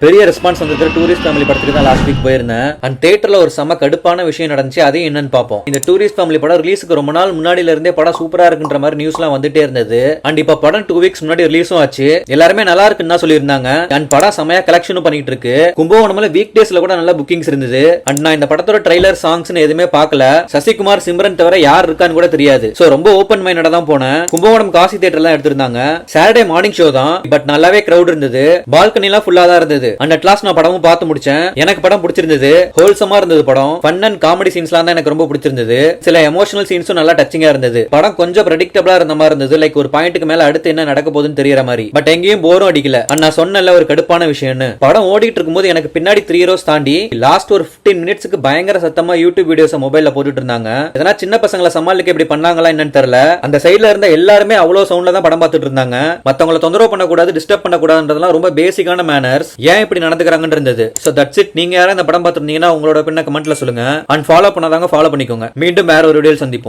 பெரிய ரெஸ்பான்ஸ் வந்திருக்கிற tourist family படத்துக்கு தான் லாஸ்ட் வீக் போயிருந்தேன். அண்ட் தியேட்டர்ல ஒரு செம கடுப்பான விஷயம் நடந்துச்சு. அதையும் என்னன்னு பார்ப்போம். இந்த டூரிஸ்ட் ஃபேமிலி படம் ரிலீஸுக்கு ரொம்ப நாள் முன்னாடில இருந்தே படம் சூப்பரா இருக்குன்ற மாதிரி நியூஸ்லாம் வந்துட்டே இருந்தது. அண்ட் இப்ப படம் 2 வீக்ஸ் முன்னாடி ரிலீஸும் ஆச்சு. எல்லாருமே நல்லா இருக்குன்னு தான் சொல்லியிருந்தாங்க. அண்ட் படம் செமையா கலெக்ஷனும் பண்ணிட்டு இருக்கு. கும்பகோணம்ல வீக் டேஸ்ல கூட நல்ல புக்கிங்ஸ் இருந்தது. அண்ட் நான் இந்த படத்தோட ட்ரைலர் சாங்ஸ்னு எதுவுமே பார்க்கல. சசிகுமார் சிம்ரன் தவிர யார் இருக்கான்னு கூட தெரியாது. சோ ரொம்ப ஓபன் மைண்டடா தான் போனேன். கும்பகோணம் காசி தியேட்டர்ல எடுத்திருந்தாங்க. சாட்டர்டே மார்னிங் ஷோ தான். பட் நல்லாவே கிரௌட் இருந்தது. பால்கனி எல்லாம் ஃபுல்லா தான் இருந்தது. அண்ட் அட் லாஸ்ட் நான் படமும் பார்த்து முடிச்சேன். எனக்கு படம் பிடிச்சிருந்தது. ஹோல்சமா இருந்தது படம். ஃபன் அண்ட் காமெடி சீன்ஸ்லாம் தான் எனக்கு ரொம்ப பிடிச்சிருந்தது. சில எமோஷனல் சீன்ஸும் நல்லா டச்சிங்கா இருந்தது. படம் கொஞ்சம் பிரெடிக்டபிளா இருந்த மாதிரி இருந்தது. லைக் ஒரு பாயிண்ட்க்கு மேல அடுத்து என்ன நடக்க போகுதுன்னு தெரியற மாதிரி. பட் எங்கேயும் போரும் அடிக்கல. நான் சொன்னல ஒரு கடுப்பான விஷயம்னு. படம் ஓடிட்டு இருக்கும்போது எனக்கு பின்னாடி 3 rows தாண்டி லாஸ்ட் ஒரு 15 மினிட்ஸ்க்கு பயங்கர சத்தமா யூடியூப் வீடியோஸ் மொபைல்ல போட்டுட்டு இருந்தாங்க. எதனா சின்ன பசங்களை சமாளிக்க இப்படி பண்ணாங்களா என்னன்னு தெரியல. அந்த சைடுல இருந்த எல்லாருமே அவ்வளவு சவுண்ட்ல தான் படம் பார்த்துட்டு இருந்தாங்க. மத்தவங்களை தொந்தரவு பண்ணக்கூடாது, டிஸ்டர்ப் பண்ணக்கூடாதுன்றதெல்லாம் ரொம்ப பேசிக்கான மேனர்ஸ். ஏன் இப்படி நடந்துக்கிறாங்கன்னு இருந்தது. So that's it. நீங்க யாரா இந்த படம் பார்த்திருந்தீங்கன்னா உங்களோட பின்ன கமெண்ட்ல சொல்லுங்க. அண்ட் ஃபாலோ பண்ணாதாங்க ஃபாலோ பண்ணிக்கோங்க. மீண்டும் வேற ஒரு வீடியோல சந்திப்போம்.